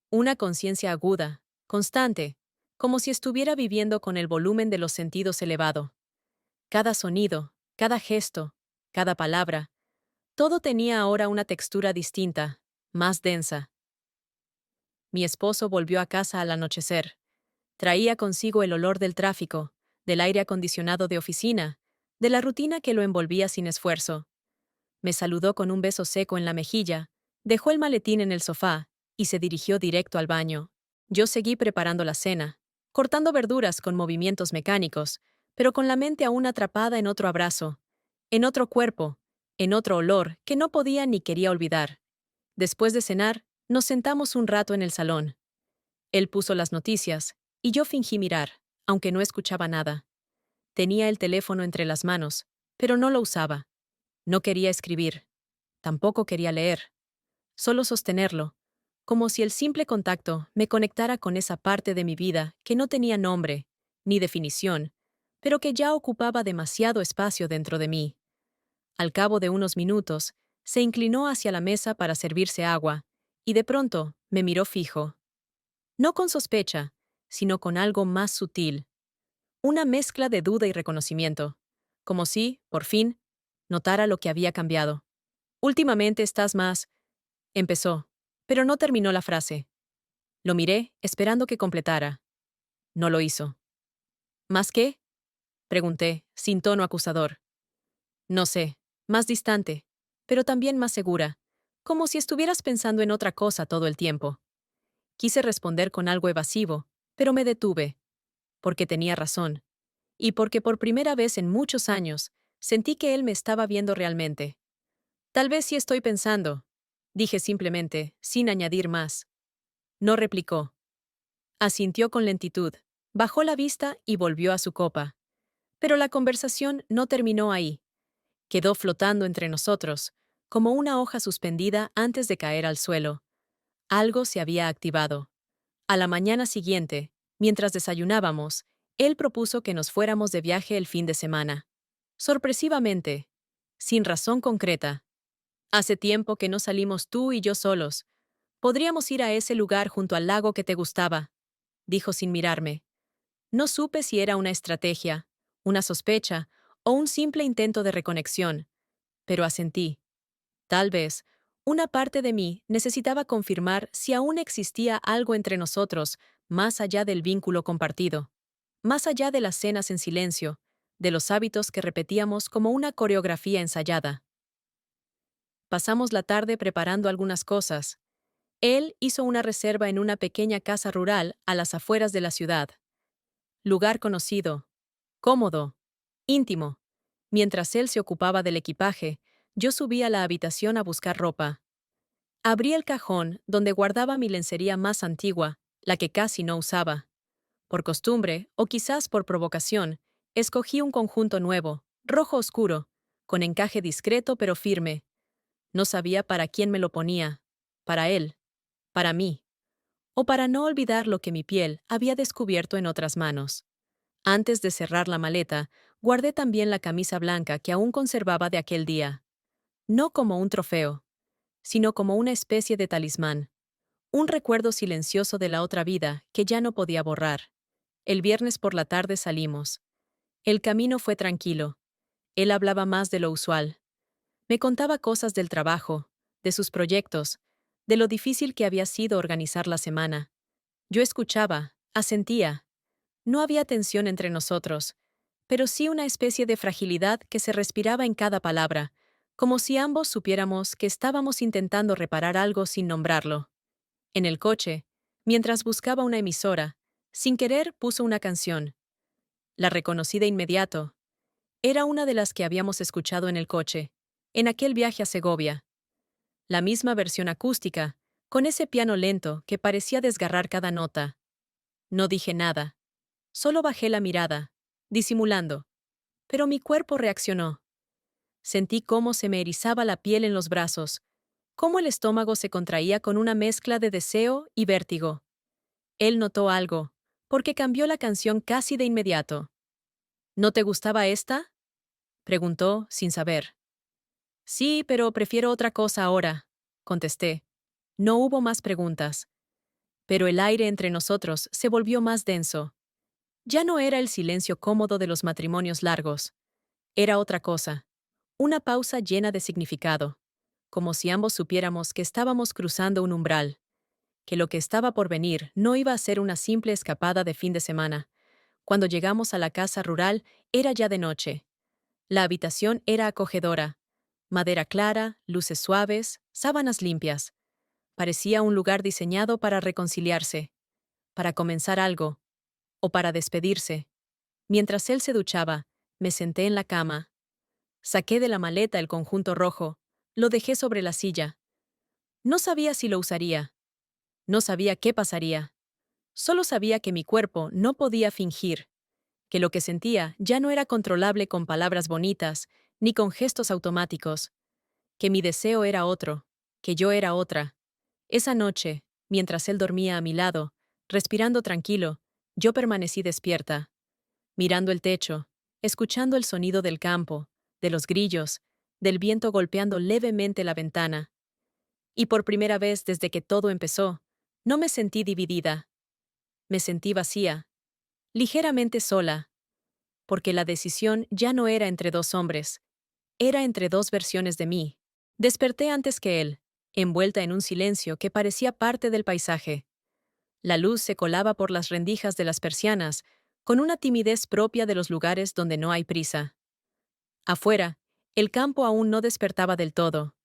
Una conciencia aguda, constante, como si estuviera viviendo con el volumen de los sentidos elevado. Cada sonido, cada gesto, cada palabra, todo tenía ahora una textura distinta, más densa. Mi esposo volvió a casa al anochecer. Traía consigo el olor del tráfico, del aire acondicionado de oficina, de la rutina que lo envolvía sin esfuerzo. Me saludó con un beso seco en la mejilla, dejó el maletín en el sofá y se dirigió directo al baño. Yo seguí preparando la cena, cortando verduras con movimientos mecánicos, pero con la mente aún atrapada en otro abrazo, en otro cuerpo, en otro olor que no podía ni quería olvidar. Después de cenar, nos sentamos un rato en el salón. Él puso las noticias, y yo fingí mirar, aunque no escuchaba nada. Tenía el teléfono entre las manos, pero no lo usaba. No quería escribir. Tampoco quería leer. Solo sostenerlo, como si el simple contacto me conectara con esa parte de mi vida que no tenía nombre, ni definición, pero que ya ocupaba demasiado espacio dentro de mí. Al cabo de unos minutos, se inclinó hacia la mesa para servirse agua, y de pronto me miró fijo. No con sospecha, sino con algo más sutil. Una mezcla de duda y reconocimiento. Como si, por fin, notara lo que había cambiado. Últimamente estás más... Empezó, pero no terminó la frase. Lo miré, esperando que completara. No lo hizo. ¿Más qué? Pregunté, sin tono acusador. No sé, más distante, pero también más segura, como si estuvieras pensando en otra cosa todo el tiempo. Quise responder con algo evasivo, pero me detuve, porque tenía razón, y porque por primera vez en muchos años sentí que él me estaba viendo realmente. Tal vez sí estoy pensando, dije simplemente, sin añadir más. No replicó. Asintió con lentitud, bajó la vista y volvió a su copa. Pero la conversación no terminó ahí. Quedó flotando entre nosotros, como una hoja suspendida antes de caer al suelo. Algo se había activado. A la mañana siguiente, mientras desayunábamos, él propuso que nos fuéramos de viaje el fin de semana. Sorpresivamente, sin razón concreta. Hace tiempo que no salimos tú y yo solos. Podríamos ir a ese lugar junto al lago que te gustaba, dijo sin mirarme. No supe si era una estrategia, una sospecha o un simple intento de reconexión, pero asentí. Tal vez, una parte de mí necesitaba confirmar si aún existía algo entre nosotros más allá del vínculo compartido, más allá de las cenas en silencio, de los hábitos que repetíamos como una coreografía ensayada. Pasamos la tarde preparando algunas cosas. Él hizo una reserva en una pequeña casa rural a las afueras de la ciudad. Lugar conocido, cómodo, íntimo. Mientras él se ocupaba del equipaje, yo subí a la habitación a buscar ropa. Abrí el cajón donde guardaba mi lencería más antigua, la que casi no usaba. Por costumbre, o quizás por provocación, escogí un conjunto nuevo, rojo oscuro, con encaje discreto pero firme. No sabía para quién me lo ponía. Para él. Para mí. O para no olvidar lo que mi piel había descubierto en otras manos. Antes de cerrar la maleta, guardé también la camisa blanca que aún conservaba de aquel día. No como un trofeo, sino como una especie de talismán. Un recuerdo silencioso de la otra vida que ya no podía borrar. El viernes por la tarde salimos. El camino fue tranquilo. Él hablaba más de lo usual. Me contaba cosas del trabajo, de sus proyectos, de lo difícil que había sido organizar la semana. Yo escuchaba, asentía. No había tensión entre nosotros, pero sí una especie de fragilidad que se respiraba en cada palabra, como si ambos supiéramos que estábamos intentando reparar algo sin nombrarlo. En el coche, mientras buscaba una emisora, sin querer puso una canción. La reconocí de inmediato. Era una de las que habíamos escuchado en el coche, en aquel viaje a Segovia. La misma versión acústica, con ese piano lento que parecía desgarrar cada nota. No dije nada. Solo bajé la mirada, disimulando. Pero mi cuerpo reaccionó. Sentí cómo se me erizaba la piel en los brazos, cómo el estómago se contraía con una mezcla de deseo y vértigo. Él notó algo, porque cambió la canción casi de inmediato. ¿No te gustaba esta? Preguntó, sin saber. Sí, pero prefiero otra cosa ahora, contesté. No hubo más preguntas. Pero el aire entre nosotros se volvió más denso. Ya no era el silencio cómodo de los matrimonios largos. Era otra cosa. Una pausa llena de significado. como si ambos supiéramos que estábamos cruzando un umbral, que lo que estaba por venir no iba a ser una simple escapada de fin de semana. Cuando llegamos a la casa rural, era ya de noche. La habitación era acogedora. Madera clara, luces suaves, sábanas limpias. Parecía un lugar diseñado para reconciliarse, para comenzar algo, o para despedirse. Mientras él se duchaba, me senté en la cama. Saqué de la maleta el conjunto rojo, lo dejé sobre la silla. No sabía si lo usaría, no sabía qué pasaría. Solo sabía que mi cuerpo no podía fingir, que lo que sentía ya no era controlable con palabras bonitas, ni con gestos automáticos, que mi deseo era otro, que yo era otra. Esa noche, mientras él dormía a mi lado, respirando tranquilo, yo permanecí despierta, mirando el techo, escuchando el sonido del campo, de los grillos, del viento golpeando levemente la ventana. Y por primera vez desde que todo empezó, no me sentí dividida. Me sentí vacía, ligeramente sola, porque la decisión ya no era entre dos hombres, era entre dos versiones de mí. Desperté antes que él, envuelta en un silencio que parecía parte del paisaje. La luz se colaba por las rendijas de las persianas, con una timidez propia de los lugares donde no hay prisa. Afuera, el campo aún no despertaba del todo.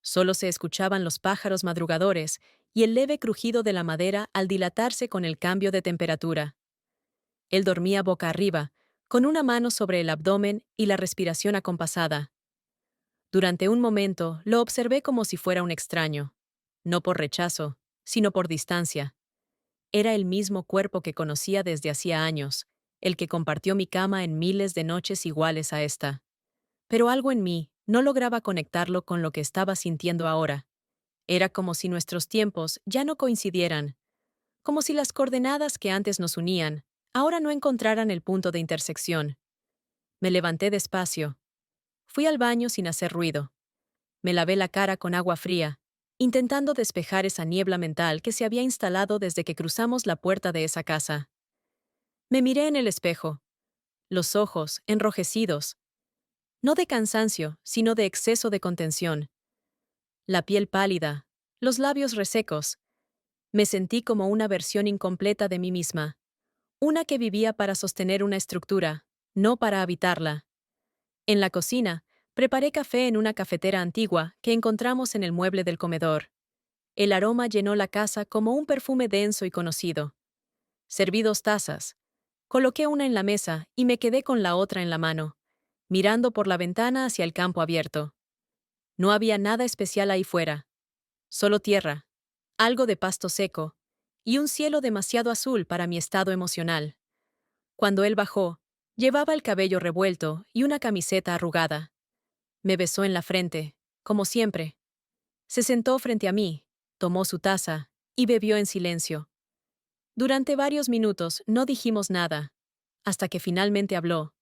Solo se escuchaban los pájaros madrugadores y el leve crujido de la madera al dilatarse con el cambio de temperatura. Él dormía boca arriba, con una mano sobre el abdomen y la respiración acompasada. Durante un momento lo observé como si fuera un extraño, no por rechazo, sino por distancia. Era el mismo cuerpo que conocía desde hacía años, el que compartió mi cama en miles de noches iguales a esta. Pero algo en mí no lograba conectarlo con lo que estaba sintiendo ahora. Era como si nuestros tiempos ya no coincidieran, como si las coordenadas que antes nos unían ahora no encontraran el punto de intersección. Me levanté despacio. Fui al baño sin hacer ruido. Me lavé la cara con agua fría, intentando despejar esa niebla mental que se había instalado desde que cruzamos la puerta de esa casa. Me miré en el espejo, los ojos enrojecidos, no de cansancio, sino de exceso de contención. La piel pálida, los labios resecos. Me sentí como una versión incompleta de mí misma, una que vivía para sostener una estructura, no para habitarla. En la cocina, preparé café en una cafetera antigua que encontramos en el mueble del comedor. El aroma llenó la casa como un perfume denso y conocido. Serví 2 tazas. Coloqué una en la mesa y me quedé con la otra en la mano, mirando por la ventana hacia el campo abierto. No había nada especial ahí fuera, solo tierra, algo de pasto seco, y un cielo demasiado azul para mi estado emocional. Cuando él bajó, llevaba el cabello revuelto y una camiseta arrugada. Me besó en la frente, como siempre. Se sentó frente a mí, tomó su taza y bebió en silencio. Durante varios minutos no dijimos nada, hasta que finalmente habló.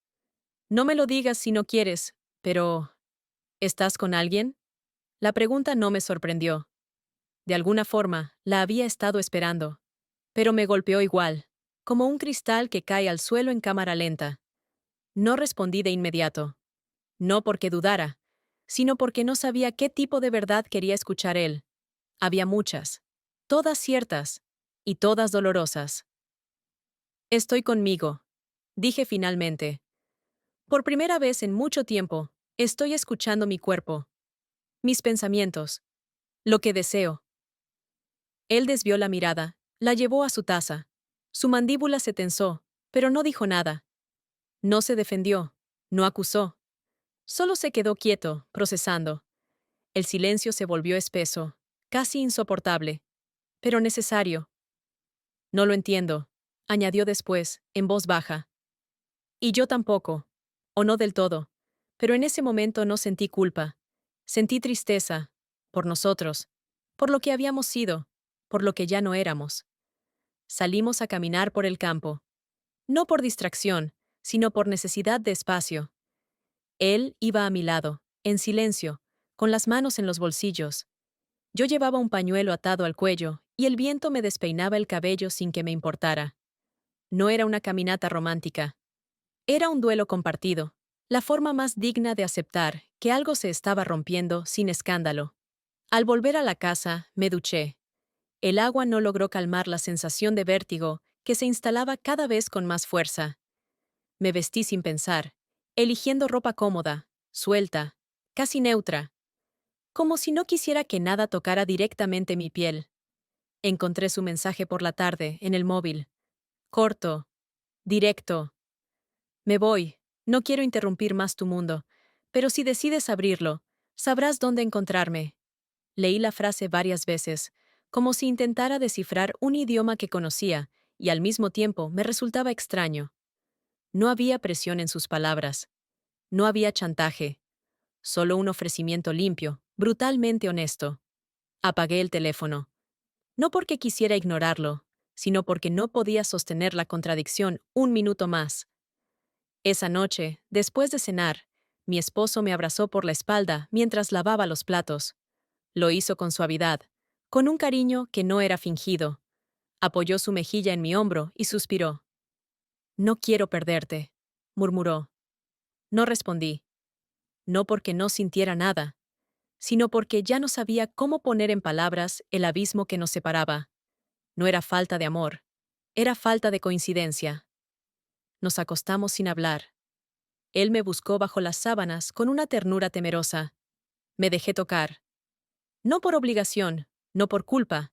No me lo digas si no quieres, pero ¿estás con alguien? La pregunta no me sorprendió. De alguna forma, la había estado esperando. Pero me golpeó igual, como un cristal que cae al suelo en cámara lenta. No respondí de inmediato. No porque dudara, sino porque no sabía qué tipo de verdad quería escuchar él. Había muchas, todas ciertas, y todas dolorosas. Estoy conmigo, dije finalmente. Por primera vez en mucho tiempo, estoy escuchando mi cuerpo, mis pensamientos, lo que deseo. Él desvió la mirada, la llevó a su taza. Su mandíbula se tensó, pero no dijo nada. No se defendió, no acusó. Solo se quedó quieto, procesando. El silencio se volvió espeso, casi insoportable, pero necesario. No lo entiendo, añadió después, en voz baja. Y yo tampoco, o no del todo, pero en ese momento no sentí culpa. Sentí tristeza, por nosotros, por lo que habíamos sido, por lo que ya no éramos. Salimos a caminar por el campo. No por distracción, sino por necesidad de espacio. Él iba a mi lado, en silencio, con las manos en los bolsillos. Yo llevaba un pañuelo atado al cuello, y el viento me despeinaba el cabello sin que me importara. No era una caminata romántica. Era un duelo compartido, La forma más digna de aceptar que algo se estaba rompiendo sin escándalo. Al volver a la casa, me duché. El agua no logró calmar la sensación de vértigo que se instalaba cada vez con más fuerza. Me vestí sin pensar, eligiendo ropa cómoda, suelta, casi neutra, como si no quisiera que nada tocara directamente mi piel. Encontré su mensaje por la tarde, en el móvil. Corto, directo. Me voy, no quiero interrumpir más tu mundo, pero si decides abrirlo, sabrás dónde encontrarme. Leí la frase varias veces, como si intentara descifrar un idioma que conocía, y al mismo tiempo me resultaba extraño. No había presión en sus palabras. No había chantaje. Solo un ofrecimiento limpio, brutalmente honesto. Apagué el teléfono. No porque quisiera ignorarlo, sino porque no podía sostener la contradicción un minuto más. Esa noche, después de cenar, mi esposo me abrazó por la espalda mientras lavaba los platos. Lo hizo con suavidad, con un cariño que no era fingido. Apoyó su mejilla en mi hombro y suspiró. No quiero perderte, murmuró. No respondí. No porque no sintiera nada, sino porque ya no sabía cómo poner en palabras el abismo que nos separaba. No era falta de amor, era falta de coincidencia. Nos acostamos sin hablar. Él me buscó bajo las sábanas con una ternura temerosa. Me dejé tocar. No por obligación, no por culpa,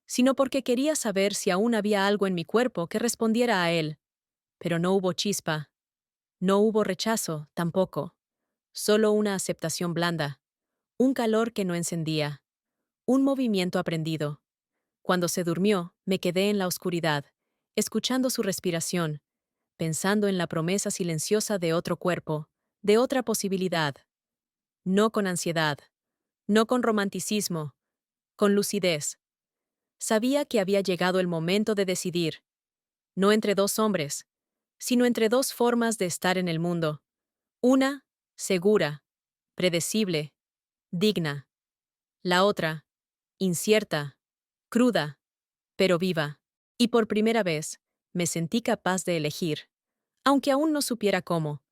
sino porque quería saber si aún había algo en mi cuerpo que respondiera a él. Pero no hubo chispa. No hubo rechazo, tampoco. Solo una aceptación blanda. Un calor que no encendía. Un movimiento aprendido. Cuando se durmió, me quedé en la oscuridad, escuchando su respiración, pensando en la promesa silenciosa de otro cuerpo, de otra posibilidad. No con ansiedad, no con romanticismo, con lucidez. Sabía que había llegado el momento de decidir, no entre dos hombres, sino entre dos formas de estar en el mundo. Una, segura, predecible, digna. La otra, incierta, cruda, pero viva. Y por primera vez, me sentí capaz de elegir. Aunque aún no supiera cómo.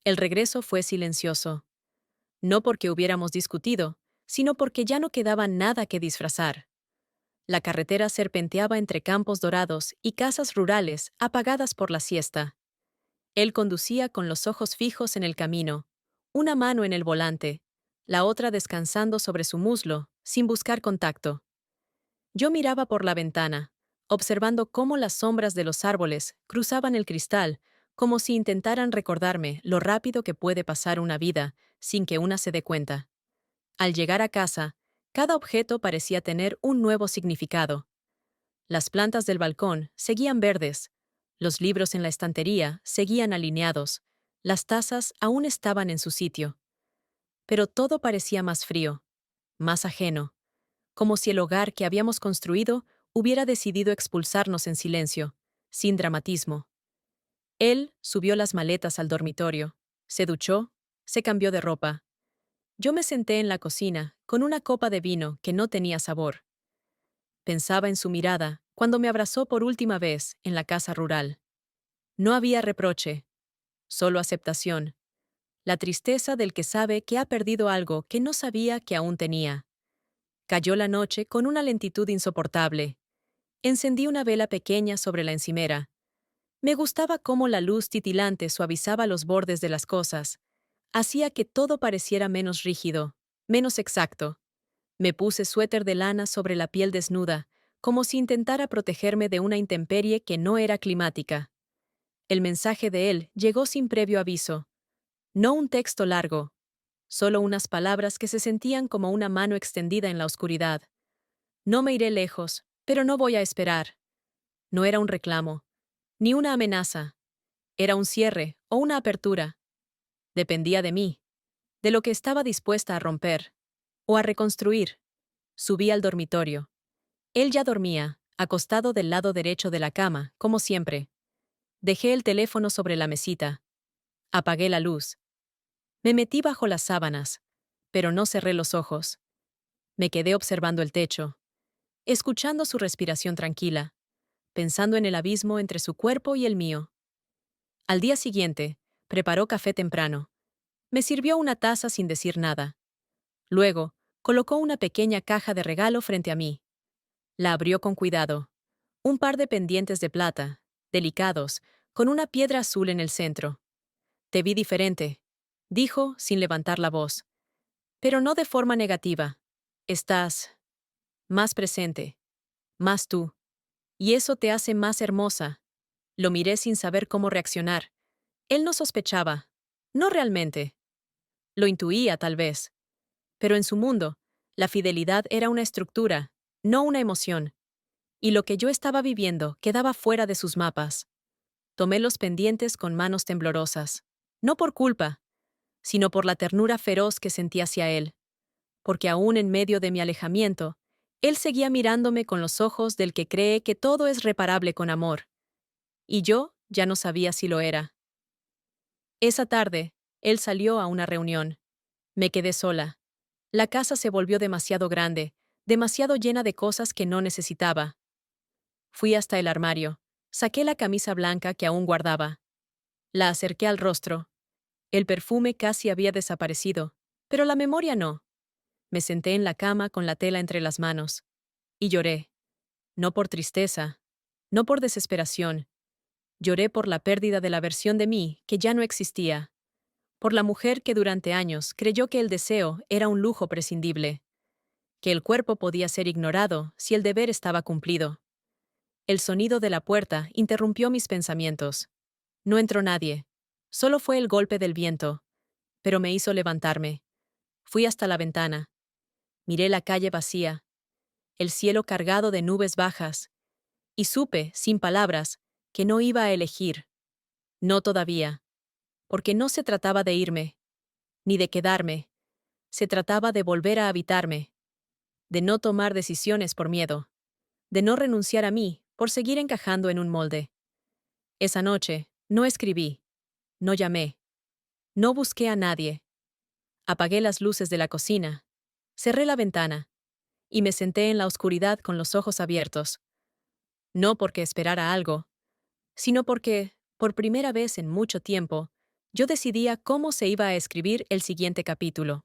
El regreso fue silencioso. No porque hubiéramos discutido, sino porque ya no quedaba nada que disfrazar. La carretera serpenteaba entre campos dorados y casas rurales apagadas por la siesta. Él conducía con los ojos fijos en el camino, una mano en el volante, la otra descansando sobre su muslo, sin buscar contacto. Yo miraba por la ventana, observando cómo las sombras de los árboles cruzaban el cristal, como si intentaran recordarme lo rápido que puede pasar una vida sin que una se dé cuenta. Al llegar a casa, cada objeto parecía tener un nuevo significado. Las plantas del balcón seguían verdes, los libros en la estantería seguían alineados, las tazas aún estaban en su sitio. Pero todo parecía más frío, más ajeno, como si el hogar que habíamos construido hubiera decidido expulsarnos en silencio, sin dramatismo. Él subió las maletas al dormitorio, se duchó, se cambió de ropa. Yo me senté en la cocina, con una copa de vino que no tenía sabor. Pensaba en su mirada, cuando me abrazó por última vez en la casa rural. No había reproche, solo aceptación, la tristeza del que sabe que ha perdido algo que no sabía que aún tenía. Cayó la noche con una lentitud insoportable. Encendí una vela pequeña sobre la encimera. Me gustaba cómo la luz titilante suavizaba los bordes de las cosas. Hacía que todo pareciera menos rígido, menos exacto. Me puse suéter de lana sobre la piel desnuda, como si intentara protegerme de una intemperie que no era climática. El mensaje de él llegó sin previo aviso. No un texto largo, solo unas palabras que se sentían como una mano extendida en la oscuridad. No me iré lejos, pero no voy a esperar. No era un reclamo, ni una amenaza. Era un cierre o una apertura. Dependía de mí, de lo que estaba dispuesta a romper o a reconstruir. Subí al dormitorio. Él ya dormía, acostado del lado derecho de la cama, como siempre. Dejé el teléfono sobre la mesita. Apagué la luz. Me metí bajo las sábanas, pero no cerré los ojos. Me quedé observando el techo, escuchando su respiración tranquila, pensando en el abismo entre su cuerpo y el mío. Al día siguiente, preparó café temprano, Me sirvió una taza sin decir nada. Luego, colocó una pequeña caja de regalo frente a mí. La abrió con cuidado. Un par de pendientes de plata, delicados, con una piedra azul en el centro. Te vi diferente, dijo sin levantar la voz. Pero no de forma negativa. Estás más presente, más tú. Y eso te hace más hermosa. Lo miré sin saber cómo reaccionar. Él no sospechaba. No realmente. Lo intuía, tal vez. Pero en su mundo, la fidelidad era una estructura, no una emoción. Y lo que yo estaba viviendo quedaba fuera de sus mapas. Tomé los pendientes con manos temblorosas. No por culpa, sino por la ternura feroz que sentí hacia él. Porque aún en medio de mi alejamiento, él seguía mirándome con los ojos del que cree que todo es reparable con amor. Y yo ya no sabía si lo era. Esa tarde, él salió a una reunión. Me quedé sola. La casa se volvió demasiado grande, demasiado llena de cosas que no necesitaba. Fui hasta el armario. Saqué la camisa blanca que aún guardaba. La acerqué al rostro. El perfume casi había desaparecido, pero la memoria no. Me senté en la cama con la tela entre las manos. Y lloré. No por tristeza, no por desesperación. Lloré por la pérdida de la versión de mí que ya no existía. Por la mujer que durante años creyó que el deseo era un lujo prescindible, que el cuerpo podía ser ignorado si el deber estaba cumplido. El sonido de la puerta interrumpió mis pensamientos. No entró nadie. Solo fue el golpe del viento, pero me hizo levantarme. Fui hasta la ventana. Miré la calle vacía, el cielo cargado de nubes bajas, y supe, sin palabras, que no iba a elegir. No todavía. Porque no se trataba de irme, ni de quedarme. Se trataba de volver a habitarme, de no tomar decisiones por miedo, de no renunciar a mí por seguir encajando en un molde. Esa noche, no escribí, no llamé, no busqué a nadie. Apagué las luces de la cocina, cerré la ventana, y me senté en la oscuridad con los ojos abiertos. No porque esperara algo, sino porque, por primera vez en mucho tiempo, yo decidía cómo se iba a escribir el siguiente capítulo.